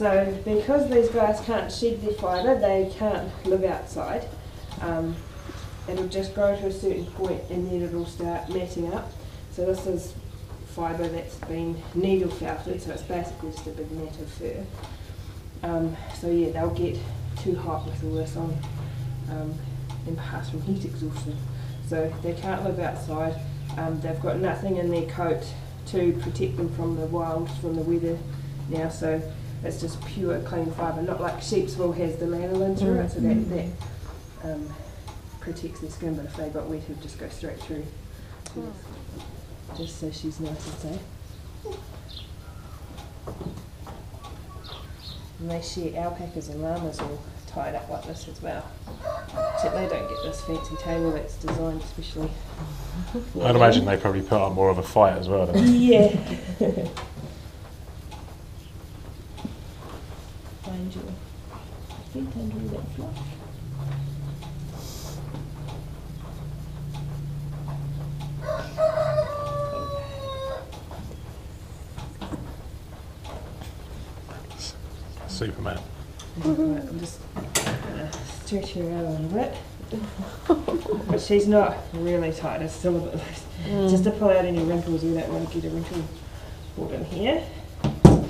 So because these guys can't shed their fibre, they can't live outside. It'll just grow to a certain point and then it'll start matting up. So this is fibre that's been needle felted, so it's basically just a big mat of fur. So yeah, they'll get too hot with all this on and pass from heat exhaustion. So they can't live outside. They've got nothing in their coat to protect them from the wild, from the weather now, so it's just pure clean fibre, not like sheep's wool has the lanolin through it, so that protects their skin, but if they got wet it would just go straight through. Just so she's nice and safe. And they share alpacas and llamas all tied up like this as well. Except they don't get this fancy table that's designed especially. I'd imagine they probably put up more of a fight as well, don't they? Yeah. Find your feet under that fluff. Superman. Right, I'm just gonna stretch her out a little bit. But she's not really tight, it's still a bit loose. Just to pull out any wrinkles, we don't want to get a wrinkle pulled in here. I'll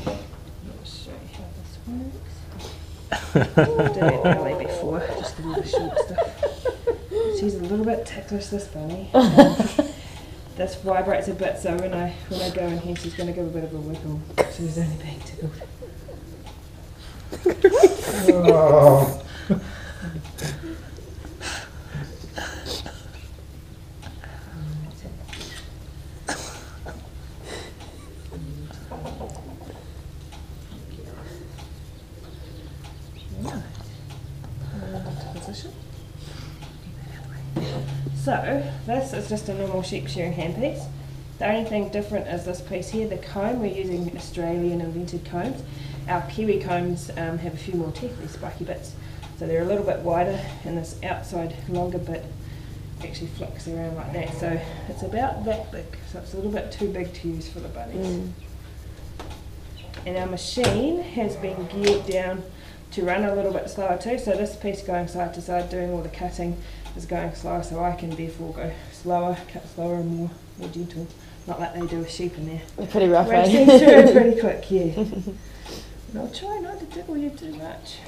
show you how this works. I've done it ballet before, just to do the short stuff. She's a little bit ticklish, this bunny. This vibrates a bit, so when I go in here, she's going to give a bit of a wiggle. She's only being tickled. Oh. So this is just a normal sheep shearing handpiece. The only thing different is this piece here, the comb. We're using Australian invented combs. Our Kiwi combs have a few more teeth, these spiky bits, so they're a little bit wider, and this outside longer bit actually flicks around like that. So it's about that big, so it's a little bit too big to use for the bunnies. And our machine has been geared down to run a little bit slower too, so this piece going side to side doing all the cutting is going slower, so I can therefore go slower, cut slower and more gentle, not like they do with sheep in there. They're pretty rough, Racing through pretty quick, yeah. And I'll try not to tickle you too much.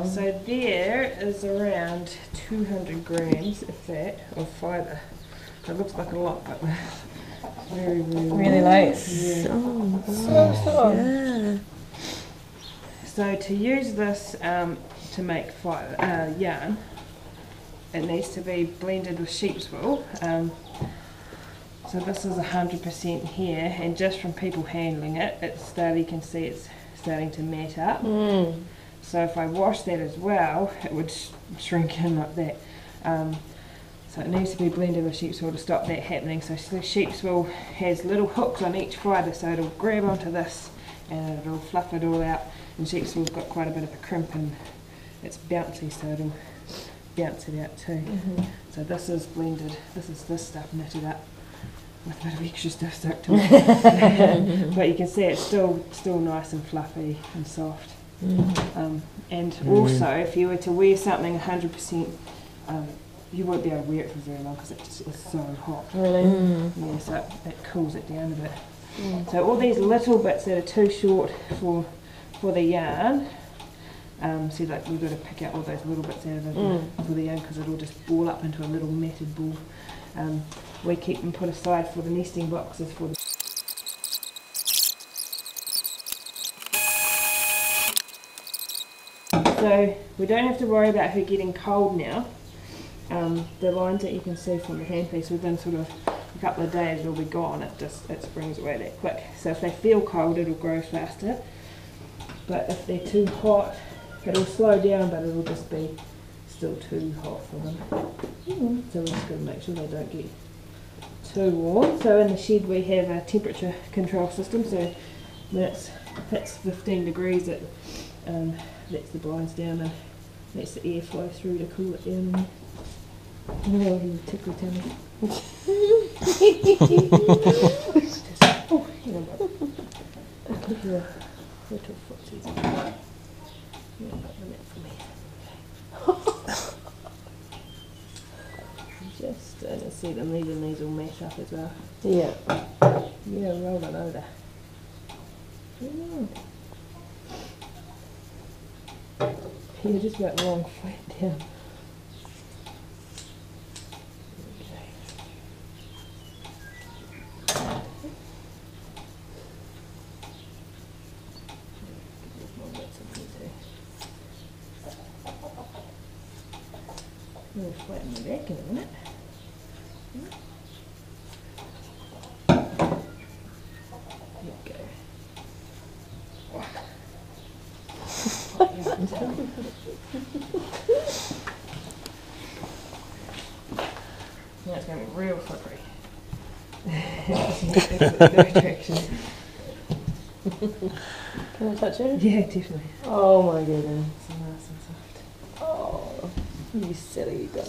So there is around 200 grams, if that, of fibre. It looks like a lot, but very, really light. Yeah. Yeah. So to use this to make yarn, it needs to be blended with sheep's wool. So this is 100% here, and just from people handling it, you can see it's starting to mat up. So if I wash that as well, it would shrink in like that. So it needs to be blended with sheep's wool to stop that happening. So the sheep's wool has little hooks on each fibre, so it'll grab onto this and it'll fluff it all out. And sheep's wool's got quite a bit of a crimp and it's bouncy, so it'll bounce it out too. So this is blended, this is this stuff knitted up. with a bit of extra stuff stuck to it. But you can see it's still nice and fluffy and soft. And also, if you were to wear something 100%, you won't be able to wear it for very long because it's so hot. Really? Yeah, so it cools it down a bit. So all these little bits that are too short for the yarn, see, like we've got to pick out all those little bits out of it for the yarn because it'll just ball up into a little matted ball. We keep them put aside for the nesting boxes for the So we don't have to worry about her getting cold now. The lines that you can see from the handpiece, within sort of a couple of days it'll be gone. It springs away that quick. So if they feel cold, it'll grow faster. But if they're too hot, it'll slow down, but it'll just be still too hot for them. So we're just going to make sure they don't get too warm. So in the shed we have a temperature control system. So when it hits 15 degrees, it lets the blinds down and lets the air flow through to cool it down. Oh, you tickle tummy. Oh, hang on. Look at your little footsies. Yeah, put them out for me. Just to see them leaving these all mash up as well. Yeah. Yeah, roll it over. You're just about wrong flat down. We'll flatten the back in a minute. There you go. Now it's going to be real slippery. Can I touch it? Yeah, definitely. Oh my goodness. It's nice and soft. Oh, you silly guy.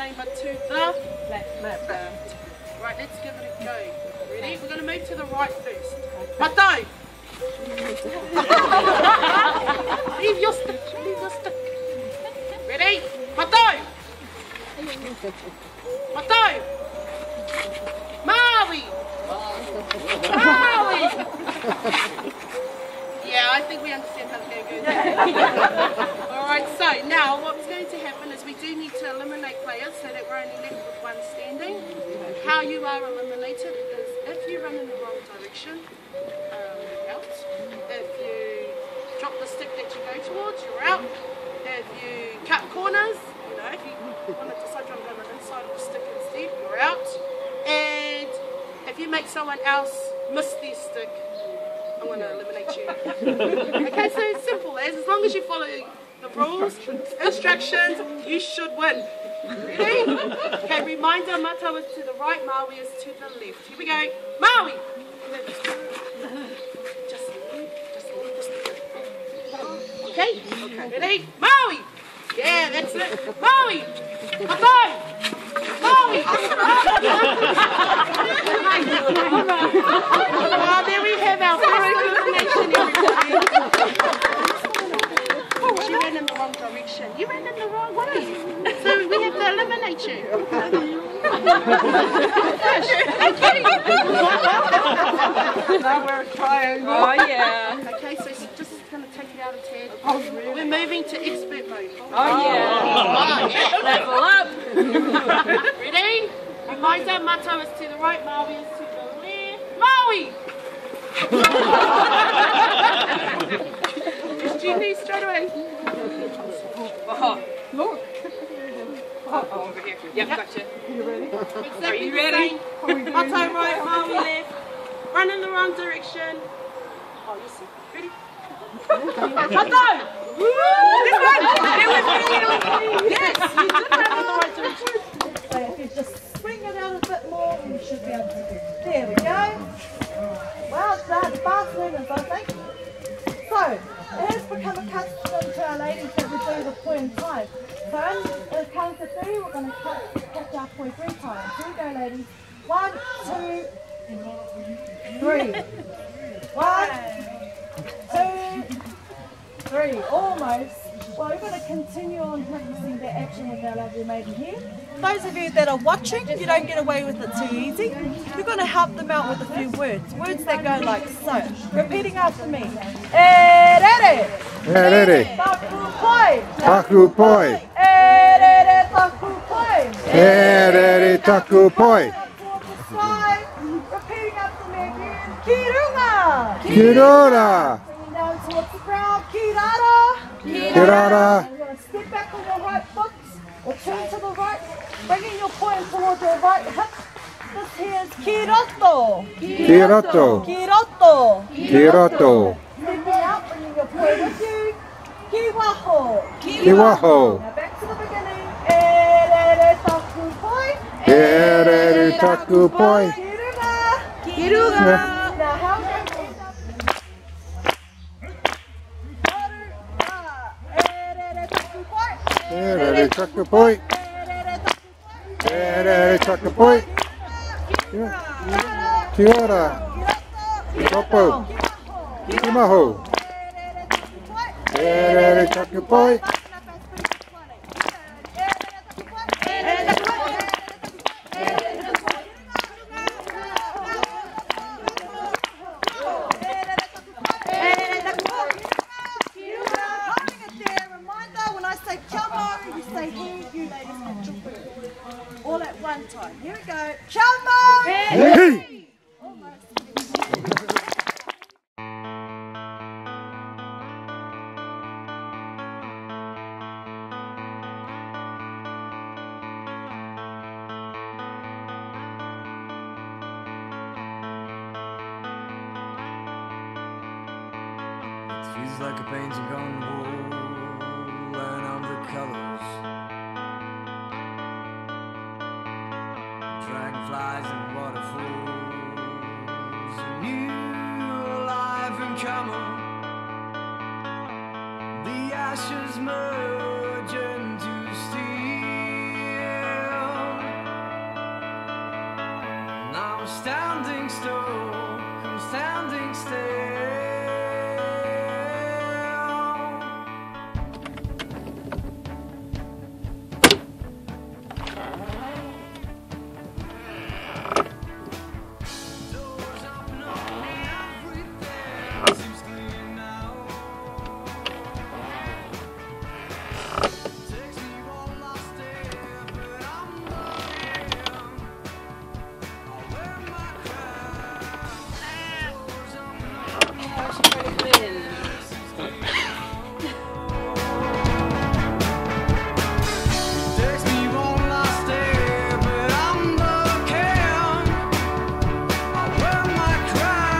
chamber to the left. Right, let's give it a go. Ready? We're going to move to the right first. Matai! Leave your stick. Leave your stick. Ready? Matai! Matai! Maui! Maui! Yeah, I think we understand how to go good. Alright, so now what's going to happen is we do need to eliminate players so that we're only left with one standing. How you are eliminated is if you run in the wrong direction, you're out. If you drop the stick that you go towards, you're out. If you cut corners, you know, if you want to decide you're on the inside of the stick instead, you're out. And if you make someone else miss their stick, I'm going to eliminate you. Okay, so it's simple. As long as you follow the rules, instructions, you should win. Ready? Okay, reminder, Mata is to the right, Maui is to the left. Here we go. Maui! Just leave the stick. Okay? Ready? Maui! Yeah, that's it. Maui! Matai! Maui! Oh, there we have our first elimination, everybody. She ran in the wrong direction. You ran in the wrong way. So we have to eliminate you. Now we're a triangle. Oh yeah. Okay, so just going to take it out a tad. We're moving to expert mode. Oh yeah. Level up. Ready? Reminder, Mata is to the right, Maui is to the left. Maui! Just GP straight away. Look. Over here. Yep, gotcha. You ready? Exactly Are you ready? Mata right, Maui left. Run in the wrong direction. Oh, you see. Ready? Mata! This one! It was me! Yes! You did run in the right direction. So if you just swing it out a bit more, you should be able to do it. There we go. Well done, fast movers, I think. So, it has become a custom to our ladies that we do the point in time. So, on the count of 3, we're going to catch our point 3 times. Here we go, ladies. 1, 2, 3. 1, 2, 3. Almost. Well, we're going to continue on practicing the action with our lovely maiden here. Those of you that are watching, you don't get away with it too easy. You're going to help them out with a few words. Words that go like so. Repeating after me. Erere. Erere. Taku poi. Taku poi. Erere taku poi. Erere taku poi. Towards the side. Repeating after me again. Kirunga. Kirora. Bringing down towards the ground. Kirara. Kirara. You're going to step back on your right foot or turn to the right, bringing your point towards your right hip. This here is kiroto. Kiroto. Kiroto. Kiroto. Stepping out, bringing your point with you. Kiwaho. Kiwaho. Now back to the beginning. Erere taku poi. Erere taku poi. Kiruga. Kiruga. Now how are we going to end up? Erere taku poi. Erere taku poi. Erere taku poi. Kiora. Topo. Kimaho. Erere taku poi. All at one time. Here we go. Chamba! Hey! Feels like a painting on the wall, and I'm the colors. Dragonflies and waterfalls, a new life in common. The ashes merge into steel. I'm standing still, I'm standing still. Doors open up and everything seems clear now. Takes me one last step, but I'm looking. I'll wear my crown. Doors open up and everything seems clear now. Takes me one last step, but I'm looking. I'll wear my crown.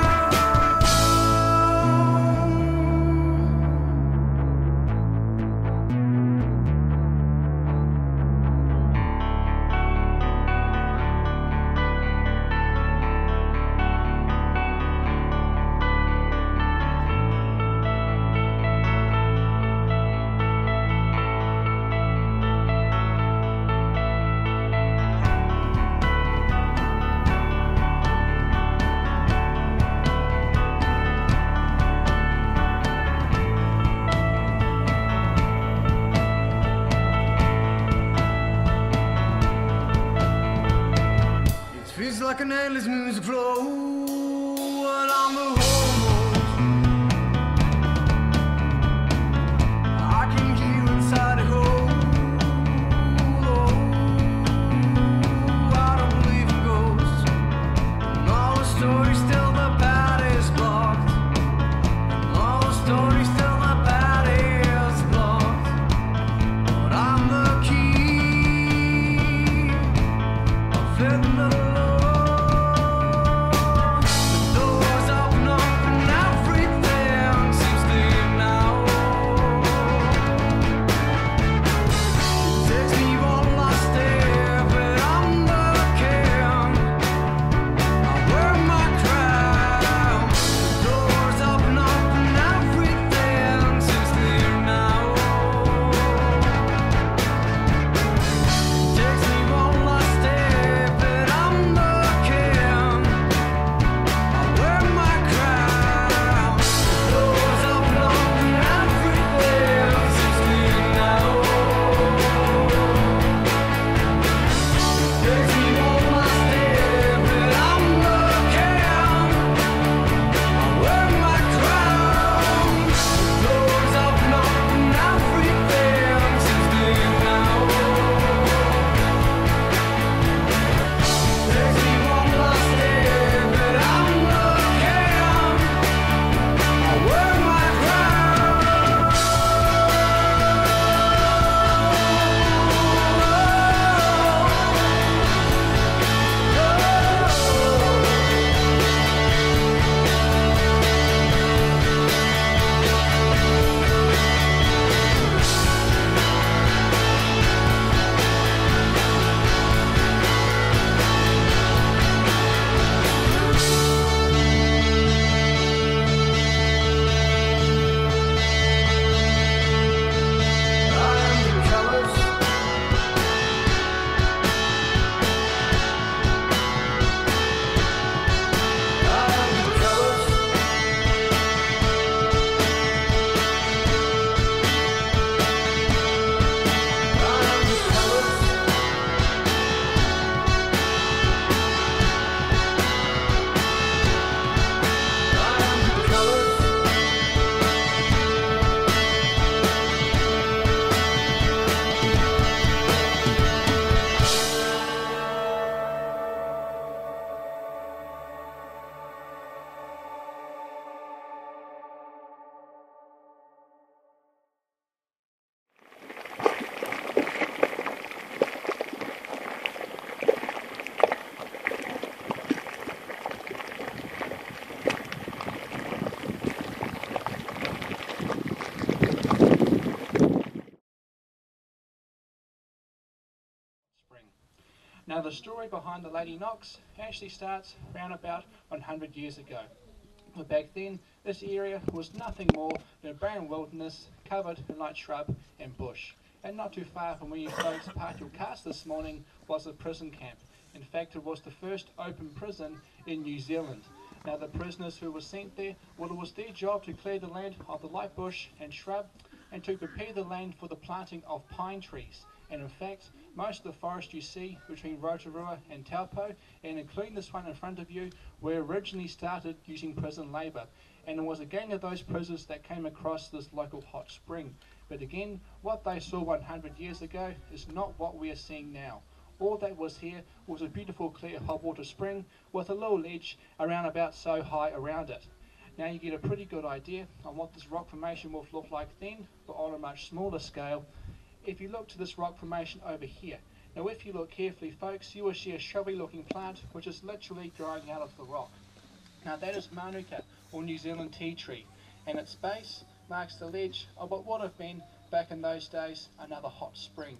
It feels like an endless music flow along the road. I can hear inside the hole. I don't believe in ghosts. And all the stories tell the path is blocked. And all the stories tell the path is blocked. But I'm the key. I'll fit the doors open up and everything seems clear now. Takes me one last step, but I'm looking. I wear my crown. Doors open up and everything seems clear now. Takes me one last step, but I'm looking. I wear my crown. Doors open up and everything seems clear now. Takes me one last step, but I'm looking. I wear my crown. Doors open up and everything seems clear now. Takes me one last step, but I'm looking. I wear my crown. I am the colors. I am the colors. I am the colors. I am the colors. Spring. Now the story behind the Lady Knox actually starts around about 100 years ago. But back then this area was nothing more than a barren wilderness covered in light shrub and bush. And not too far from where you folks parked your cars this morning was a prison camp. In fact, it was the first open prison in New Zealand. Now, the prisoners who were sent there, well, it was their job to clear the land of the light bush and shrub and to prepare the land for the planting of pine trees. And in fact, most of the forest you see between Rotorua and Taupo, and including this one in front of you, were originally started using prison labour. And it was a gang of those prisoners that came across this local hot spring. But again, what they saw 100 years ago is not what we are seeing now. All that was here was a beautiful clear hot water spring with a little ledge around about so high around it. Now you get a pretty good idea on what this rock formation will look like then, but on a much smaller scale. If you look to this rock formation over here, now if you look carefully folks, you will see a shrubby looking plant which is literally growing out of the rock. Now that is Manuka, or New Zealand tea tree, and its base marks the ledge of what would have been, back in those days, another hot spring.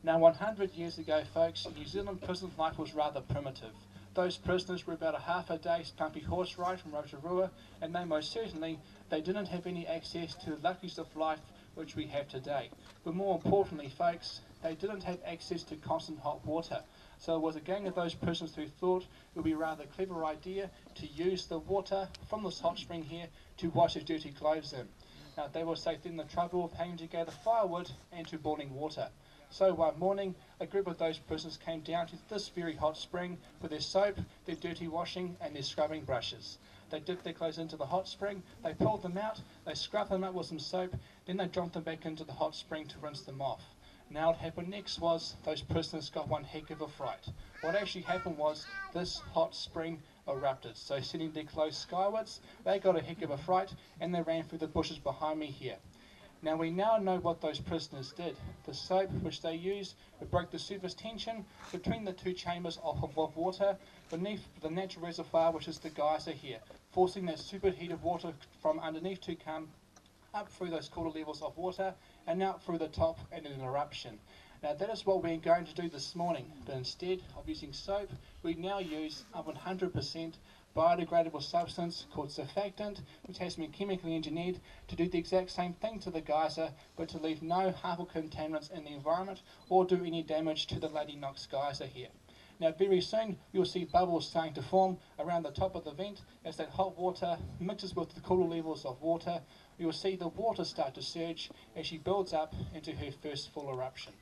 Now 100 years ago folks, New Zealand prison life was rather primitive. Those prisoners were about a half a day's pumpy horse ride from Rotorua, and they didn't have any access to the luxuries of life which we have today. But more importantly folks, they didn't have access to constant hot water. So it was a gang of those prisoners who thought it would be a rather clever idea to use the water from this hot spring here to wash their dirty clothes in. Now they will save them the trouble of having to gather firewood and to boiling water. So one morning, a group of those prisoners came down to this very hot spring with their soap, their dirty washing and their scrubbing brushes. They dipped their clothes into the hot spring, they pulled them out, they scrubbed them up with some soap, then they dropped them back into the hot spring to rinse them off. Now what happened next was those prisoners got one heck of a fright. What actually happened was this hot spring erupted. So sending their clothes skywards, they got a heck of a fright and they ran through the bushes behind me here. Now we now know what those prisoners did. The soap which they used, it broke the surface tension between the two chambers of water beneath the natural reservoir which is the geyser here, forcing that superheated water from underneath to come up through those cooler levels of water and out through the top and an eruption. Now that is what we're going to do this morning, but instead of using soap, we now use a 100% biodegradable substance called surfactant, which has been chemically engineered to do the exact same thing to the geyser, but to leave no harmful contaminants in the environment or do any damage to the Lady Knox geyser here. Now very soon you'll see bubbles starting to form around the top of the vent as that hot water mixes with the cooler levels of water. You'll see the water start to surge as she builds up into her first full eruption.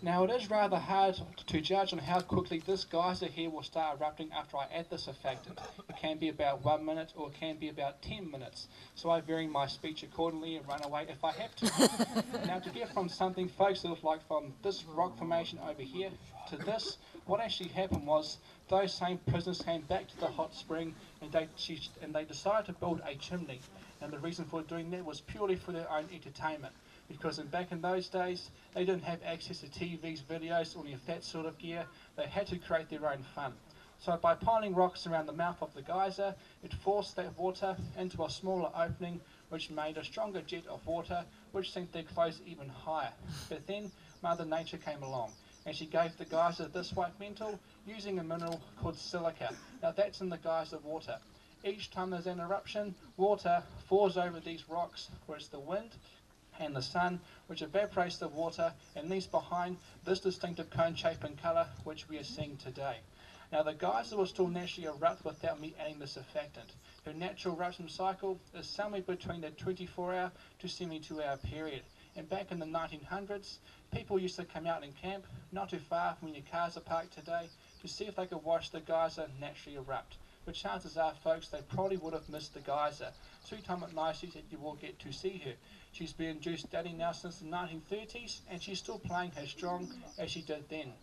Now it is rather hard to judge on how quickly this geyser here will start erupting after I add the surfactant. It can be about 1 minute or it can be about 10 minutes. So I vary my speech accordingly and run away if I have to. Now to get from something folks that look like from this rock formation over here to this, what actually happened was those same prisoners came back to the hot spring and they decided to build a chimney. And the reason for doing that was purely for their own entertainment. Because back in those days, they didn't have access to TVs, videos, or any of that sort of gear. They had to create their own fun. So by piling rocks around the mouth of the geyser, it forced that water into a smaller opening, which made a stronger jet of water, which sent their clothes even higher. But then Mother Nature came along, and she gave the geyser this white mantle using a mineral called silica. Now that's in the geyser water. Each time there's an eruption, water falls over these rocks, where it's the wind and the sun which evaporates the water and leaves behind this distinctive cone shape and colour which we are seeing today. Now the geyser will still naturally erupt without me adding the surfactant. Her natural eruption cycle is somewhere between a 24-hour to 72-hour period. And back in the 1900s, people used to come out and camp not too far from where your cars are parked today to see if they could watch the geyser naturally erupt. But chances are, folks, they probably would have missed the geyser. So Tom McNice said you will get to see her. She's been Jew study now since the 1930s, and she's still playing as strong as she did then.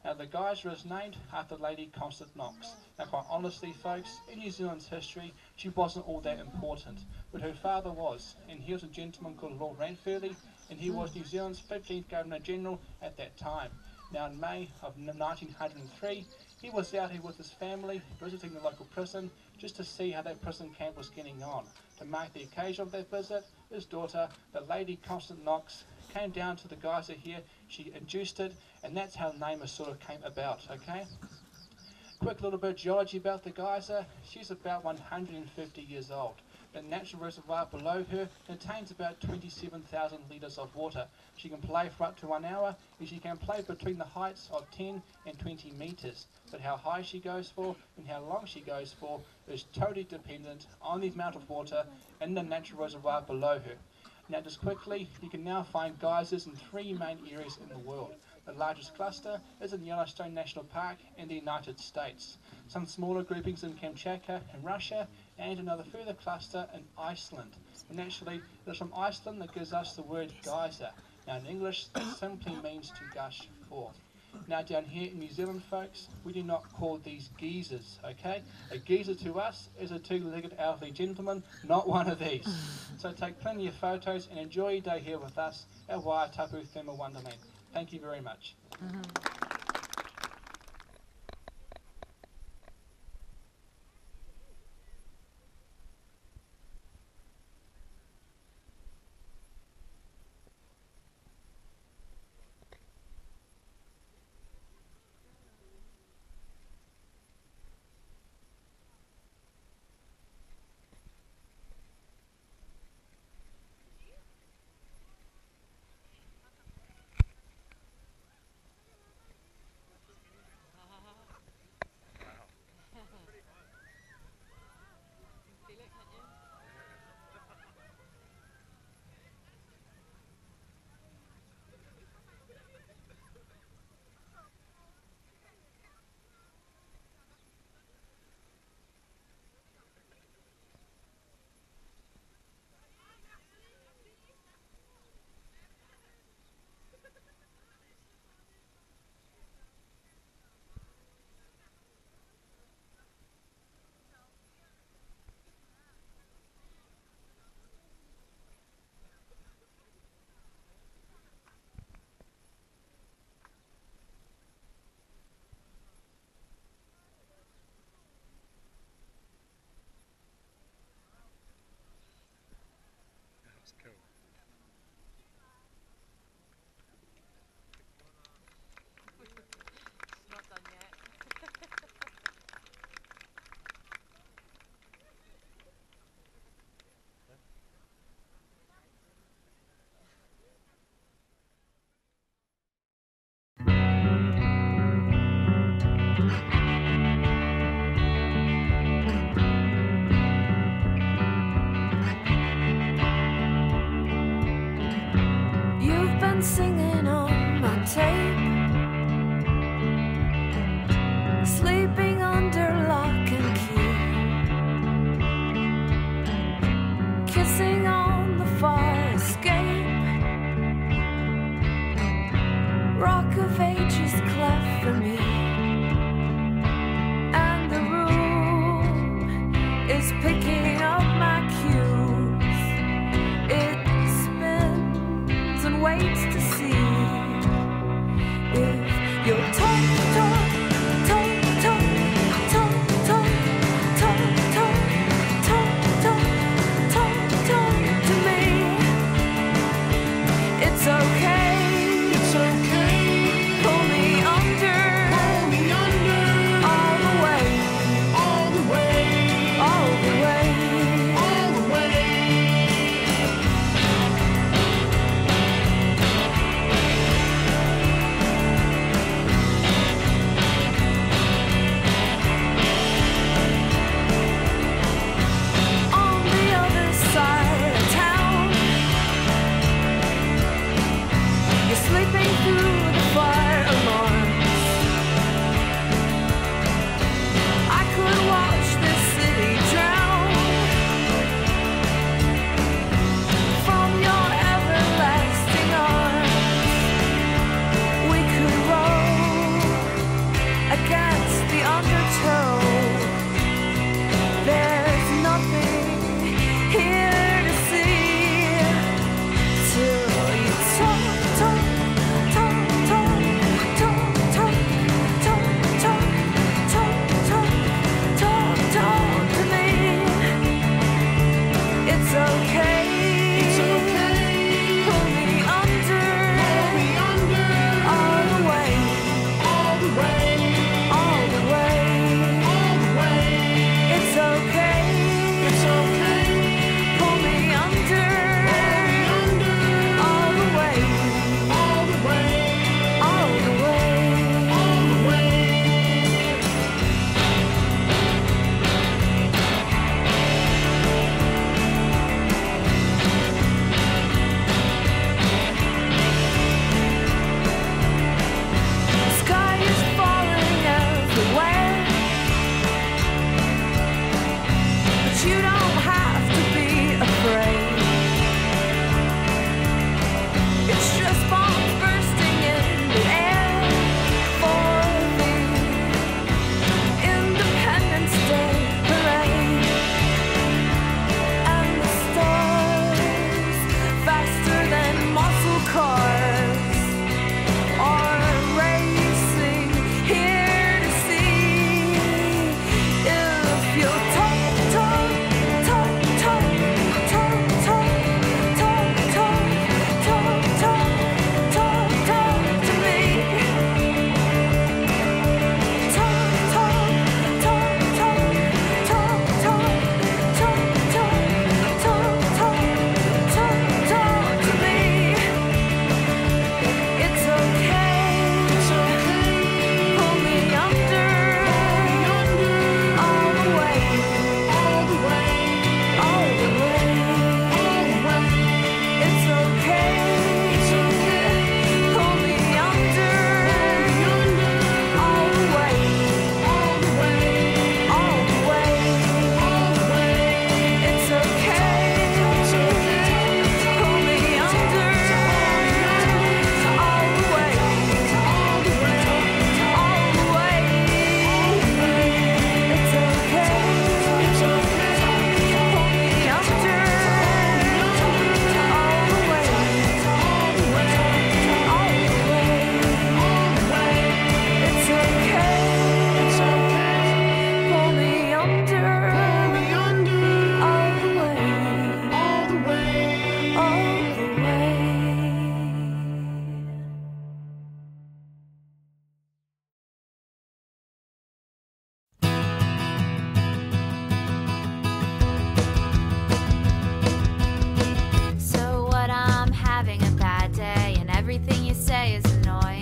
Now the geyser is named after Lady Constance Knox. Now quite honestly folks, in New Zealand's history, she wasn't all that important, but her father was, and he was a gentleman called Lord Ranfurly, and he was New Zealand's 15th Governor General at that time. Now in May of 1903, he was out here with his family visiting the local prison just to see how that prison camp was getting on. To mark the occasion of that visit, his daughter, the Lady Constance Knox, came down to the geyser here, she induced it, and that's how the name sort of came about, okay? Quick little bit of geology about the geyser. She's about 150 years old. The natural reservoir below her contains about 27,000 litres of water. She can play for up to 1 hour, and she can play between the heights of 10 and 20 metres. But how high she goes for and how long she goes for is totally dependent on the amount of water in the natural reservoir below her. Now just quickly, you can now find geysers in 3 main areas in the world. The largest cluster is in Yellowstone National Park in the United States. Some smaller groupings in Kamchatka in Russia, and another further cluster in Iceland. And actually, it's from Iceland that gives us the word geyser. Now in English, that simply means to gush forth. Now down here in New Zealand, folks, we do not call these geezers, okay? A geezer to us is a two-legged elderly gentleman, not one of these. So take plenty of photos and enjoy your day here with us at Waitapu Thermal Wonderland. Thank you very much. is annoying.